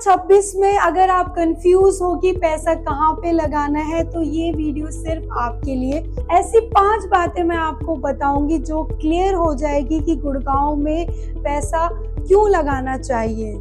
2026 में अगर आप कंफ्यूज हो कि पैसा कहाँ पे लगाना है तो ये वीडियो सिर्फ आपके लिए। ऐसी 5 बातें मैं आपको बताऊंगी जो क्लियर हो जाएगी कि गुड़गांव में पैसा क्यों लगाना चाहिए।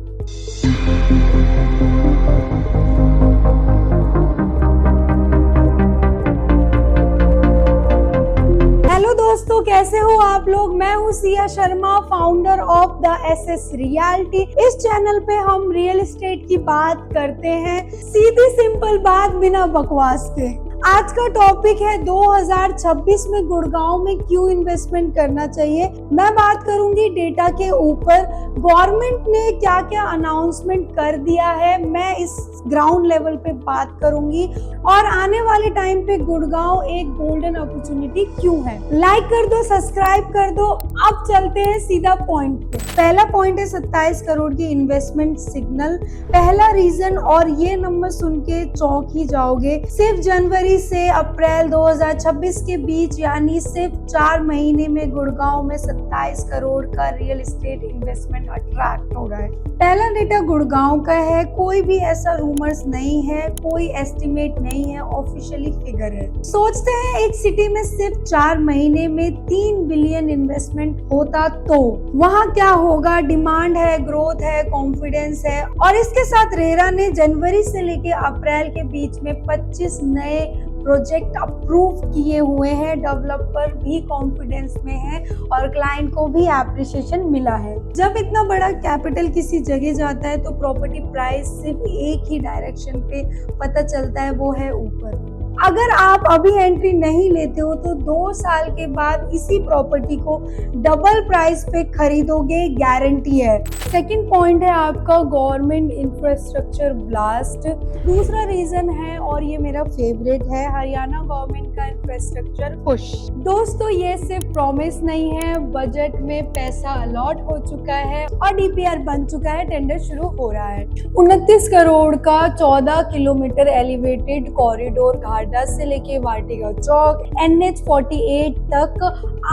हेलो दोस्तों, कैसे हो आप लोग। मैं हूँ Siya Sharma, founder of the SS realty. इस चैनल पे हम रियल एस्टेट की बात करते हैं, सीधी सिंपल बात, बिना बकवास के। आज का टॉपिक है 2026 में गुड़गांव में क्यों इन्वेस्टमेंट करना चाहिए। मैं बात करूंगी डेटा के ऊपर, गवर्नमेंट ने क्या क्या अनाउंसमेंट कर दिया है, मैं इस ग्राउंड लेवल पे बात करूंगी, और आने वाले टाइम पे गुड़गांव एक गोल्डन अपॉर्चुनिटी क्यों है। लाइक कर दो, सब्सक्राइब कर दो। अब चलते हैं सीधा पॉइंट पे। पहला पॉइंट है 27 करोड़ की इन्वेस्टमेंट सिग्नल। पहला रीजन, और ये नंबर सुन के चौंक ही जाओगे, सिर्फ जनवरी से अप्रैल 2026 के बीच यानी सिर्फ 4 महीने में गुड़गांव में 27 करोड़ का रियल एस्टेट इन्वेस्टमेंट अट्रैक्ट हो रहा है। पहला डेटा गुड़गांव का है, कोई भी ऐसा रूमर्स नहीं है, कोई एस्टिमेट नहीं है, ऑफिशियली फिगर है। सोचते हैं एक सिटी में सिर्फ 4 महीने में 3 बिलियन इन्वेस्टमेंट होता तो वहाँ क्या होगा। डिमांड है, ग्रोथ है, कॉन्फिडेंस है। और इसके साथ रेरा ने जनवरी से लेके अप्रैल के बीच में 25 नए प्रोजेक्ट अप्रूव किए हुए हैं। डेवलपर भी कॉन्फिडेंस में है और क्लाइंट को भी एप्रिसिएशन मिला है। जब इतना बड़ा कैपिटल किसी जगह जाता है तो प्रॉपर्टी प्राइस सिर्फ एक ही डायरेक्शन पे पता चलता है, वो है ऊपर। अगर आप अभी एंट्री नहीं लेते हो तो 2 साल के बाद इसी प्रॉपर्टी को डबल प्राइस पे खरीदोगे, गारंटी है। सेकंड पॉइंट है आपका गवर्नमेंट इंफ्रास्ट्रक्चर ब्लास्ट। दूसरा रीजन है, और ये मेरा फेवरेट है, हरियाणा गवर्नमेंट का इंफ्रास्ट्रक्चर पुश। दोस्तों, ये सिर्फ प्रॉमिस नहीं है, बजट में पैसा अलॉट हो चुका है और डीपीआर बन चुका है, टेंडर शुरू हो रहा है। 29 करोड़ का 14 किलोमीटर एलिवेटेड कॉरिडोर घाटा से लेके वाटिका चौक NH48 तक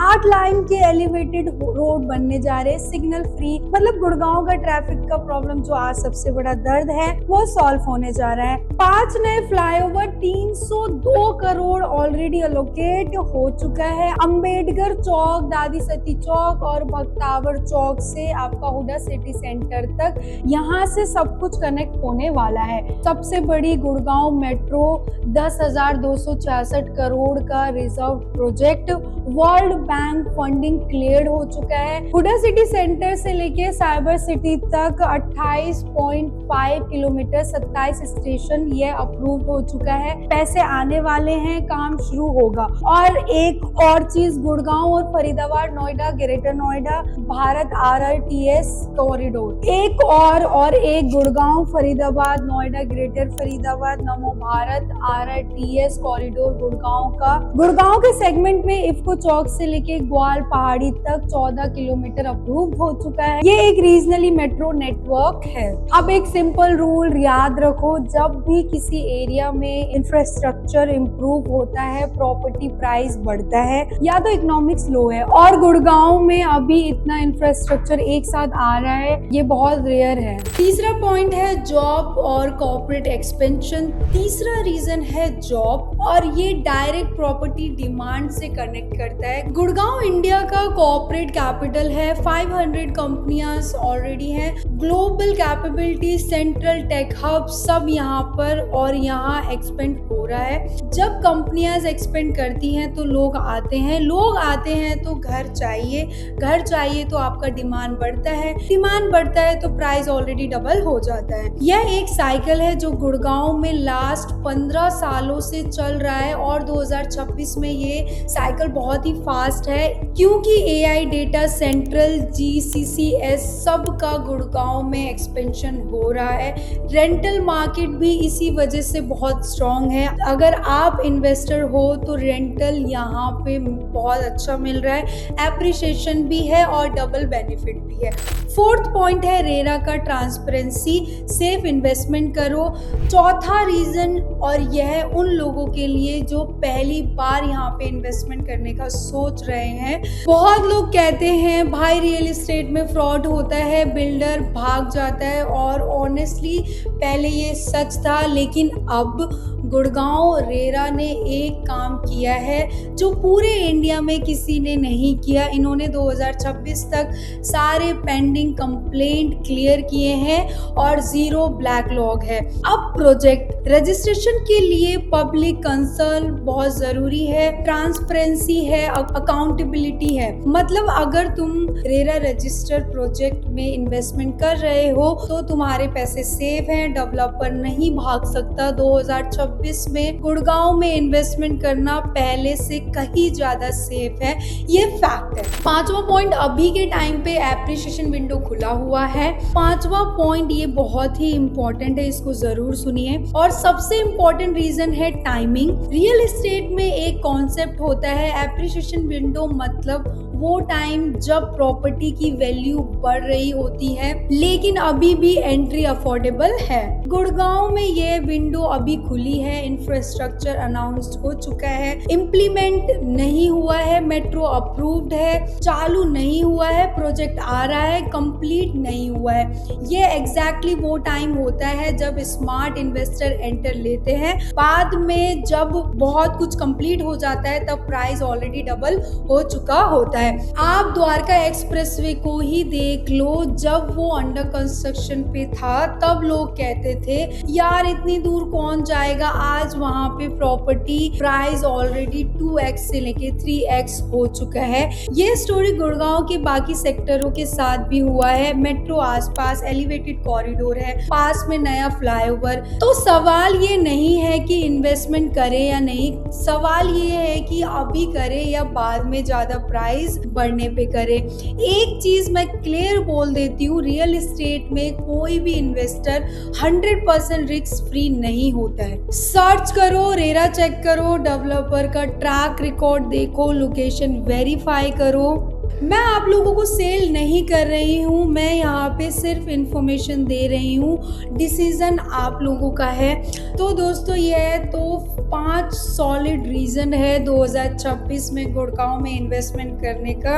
8 लाइन के एलिवेटेड रोड बनने जा रहे हैं, सिग्नल फ्री। मतलब गुड़गांव का ट्रैफिक का प्रॉब्लम जो आज सबसे बड़ा दर्द है वो सॉल्व होने जा रहा है। 5 नए फ्लाईओवर, 302 करोड़ ऑलरेडी अलोकेट हो चुका है। अंबेडकर चौक, दादी सती चौक और बख्तावर चौक से आपका हुडा सिटी सेंटर तक, यहाँ से सब कुछ कनेक्ट होने वाला है। सबसे बड़ी गुड़गांव मेट्रो 10,266 करोड़ का reserve project, world bank funding clear हो चुका है। हुडा सिटी सेंटर से लेके साइबर सिटी तक 28.5 किलोमीटर, 27 स्टेशन, ये अप्रूव हो चुका है। पैसे आने वाले हैं, काम शुरू होगा। और एक और चीज, गुड़गांव और Faridabad, Noida, greater Noida, Bharat RRTS corridor. एक और एक गुड़गांव, फरीदाबाद, नोएडा, ग्रेटर फरीदाबाद, नमो भारत RRTS कॉरिडोर गुड़गांव के सेगमेंट में इफ्को चौक से लेके ग्वाल पहाड़ी तक 14 किलोमीटर अप्रूव हो चुका है। ये एक रीजनली मेट्रो नेटवर्क है। अब एक सिंपल रूल याद रखो, जब भी किसी एरिया में इंफ्रास्ट्रक्चर इम्प्रूव होता है, प्रॉपर्टी प्राइस बढ़ता है, या तो इकोनॉमिक्स लो है, और गुड़गांव में अभी इतना इंफ्रास्ट्रक्चर एक साथ आ रहा है, ये बहुत रेयर है। तीसरा पॉइंट है जॉब और कॉर्पोरेट एक्सपेंशन। तीसरा रीजन है जॉब, और ये डायरेक्ट प्रॉपर्टी डिमांड से कनेक्ट करता है। गुड़गांव इंडिया का कॉर्पोरेट कैपिटल है, 500 कंपनियां ऑलरेडी हैं, global capability, central tech hub सब यहाँ पर, और यहाँ एक्सपेंड हो रहा है। जब कंपनियां एक्सपेंड करती हैं तो लोग आते हैं तो घर चाहिए तो आपका डिमांड बढ़ता है, डिमांड बढ़ता है तो प्राइस ऑलरेडी डबल हो जाता है। यह एक साइकिल है जो गुड़गांव में लास्ट 15 सालों से चल रहा है, और 2026 में ये साइकिल बहुत ही फास्ट है, क्योंकि AI डेटा सेंट्रल, GCCS सब का गुड़गांव में एक्सपेंशन हो रहा है। रेंटल मार्केट भी इसी वजह से बहुत स्ट्रॉन्ग है। अगर आप इन्वेस्टर हो तो रेंटल यहाँ पे बहुत अच्छा मिल रहा है, एप्रिसिएशन भी है और डबल बेनिफिट भी है। फोर्थ पॉइंट है रेरा का ट्रांसपेरेंसी, सेफ इन्वेस्टमेंट करो। चौथा रीजन, और यह उन लोगों के लिए जो पहली बार यहाँ पे इन्वेस्टमेंट करने का सोच रहे हैं। बहुत लोग कहते हैं भाई रियल एस्टेट में फ्रॉड होता है, बिल्डर भाग जाता है, और ऑनेस्टली पहले ये सच था, लेकिन अब गुड़गांव रेरा ने एक काम किया है जो पूरे इंडिया में किसी ने नहीं किया। इन्होंने 2026 तक सारे पेंडिंग कंप्लेंट क्लियर किए हैं और 0 बैकलॉग है। अब प्रोजेक्ट रजिस्ट्रेशन के लिए पब्लिक कंसल्ट बहुत जरूरी है, ट्रांसपेरेंसी है, अकाउंटेबिलिटी है। मतलब अगर तुम रेरा रजिस्टर्ड प्रोजेक्ट में इन्वेस्टमेंट कर रहे हो तो तुम्हारे पैसे सेफ हैं, डेवलपर नहीं भाग सकता। 2026 में गुड़गांव में इन्वेस्टमेंट करना पहले से कहीं ज्यादा सेफ है, ये फैक्ट है। 5वां पॉइंट, अभी के टाइम पे एप्रिसिएशन विंडो खुला हुआ है। 5वां पॉइंट ये बहुत ही इंपॉर्टेंट है, इसको जरूर सुनिए। और सबसे इंपॉर्टेंट रीजन है टाइमिंग। रियल एस्टेट में एक कॉन्सेप्ट होता है एप्रिसिएशन विंडो, मतलब वो टाइम जब प्रॉपर्टी की वैल्यू बढ़ रही होती है लेकिन अभी भी एंट्री अफोर्डेबल है। गुड़गांव में ये विंडो अभी खुली है, इंफ्रास्ट्रक्चर अनाउंस्ड हो चुका है, इम्प्लीमेंट नहीं हुआ है, मेट्रो अप्रूव्ड है, चालू नहीं हुआ है, प्रोजेक्ट आ रहा है, कंप्लीट नहीं हुआ है। ये एग्जैक्टली वो टाइम होता है जब स्मार्ट इन्वेस्टर एंटर लेते हैं। बाद में जब बहुत कुछ कंप्लीट हो जाता है तब प्राइस ऑलरेडी डबल हो चुका होता है। आप द्वारका एक्सप्रेसवे को ही देख लो, जब वो अंडर कंस्ट्रक्शन पे था तब लोग कहते थे यार इतनी दूर कौन जाएगा, आज वहां पे प्रॉपर्टी प्राइस ऑलरेडी 2x से लेके 3x हो चुका है। ये स्टोरी गुड़गांव के बाकी सेक्टरों के साथ भी हुआ है। मेट्रो आसपास, एलिवेटेड कॉरिडोर है, पास में नया फ्लाईओवर। तो सवाल ये नहीं है कि इन्वेस्टमेंट करें या नहीं, सवाल ये है कि अभी करें या बाद में ज्यादा प्राइस बढ़ने पे करे। एक चीज मैं क्लियर बोल देती हूँ, रियल एस्टेट में कोई भी इन्वेस्टर 100% रिस्क फ्री नहीं होता है। सर्च करो, रेरा चेक करो, डेवलपर का ट्रैक रिकॉर्ड देखो, लोकेशन वेरीफाई करो। मैं आप लोगों को सेल नहीं कर रही हूँ, मैं यहाँ पे सिर्फ इंफॉर्मेशन दे रही हूँ, डिसीजन आप लोगों का है। तो दोस्तों ये है तो 5 सॉलिड रीजन है 2026 में गुड़गांव में इन्वेस्टमेंट करने का।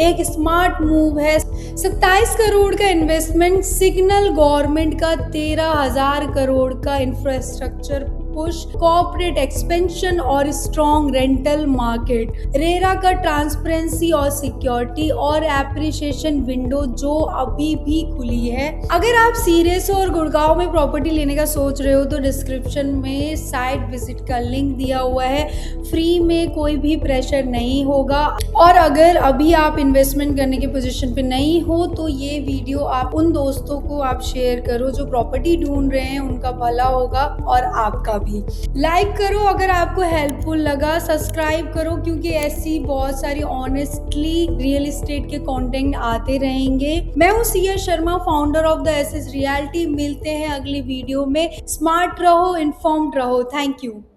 एक स्मार्ट मूव है, 27 करोड़ का इन्वेस्टमेंट, सिग्नल गवर्नमेंट का 13,000 करोड़ का इंफ्रास्ट्रक्चर पुश, कॉर्पोरेट एक्सपेंशन और स्ट्रॉन्ग रेंटल मार्केट, रेरा का ट्रांसपेरेंसी और सिक्योरिटी और एप्रिसिएशन विंडो जो अभी भी खुली है। अगर आप सीरियस हो और गुड़गांव में प्रॉपर्टी लेने का सोच रहे हो तो डिस्क्रिप्शन में साइट विजिट का लिंक दिया हुआ है, फ्री में, कोई भी प्रेशर नहीं होगा। और अगर अभी आप इन्वेस्टमेंट करने की पोजीशन पे नहीं हो तो ये वीडियो आप उन दोस्तों को आप शेयर करो जो प्रॉपर्टी ढूंढ रहे हैं, उनका भला होगा और आपका भी। लाइक करो अगर आपको हेल्पफुल लगा, सब्सक्राइब करो क्योंकि ऐसी बहुत सारी ऑनेस्टली रियल एस्टेट के कंटेंट आते रहेंगे। मैं हूँ Siya Sharma, founder of the SS realty. मिलते हैं अगली वीडियो में। स्मार्ट रहो, इन्फॉर्म्ड रहो। Thank you.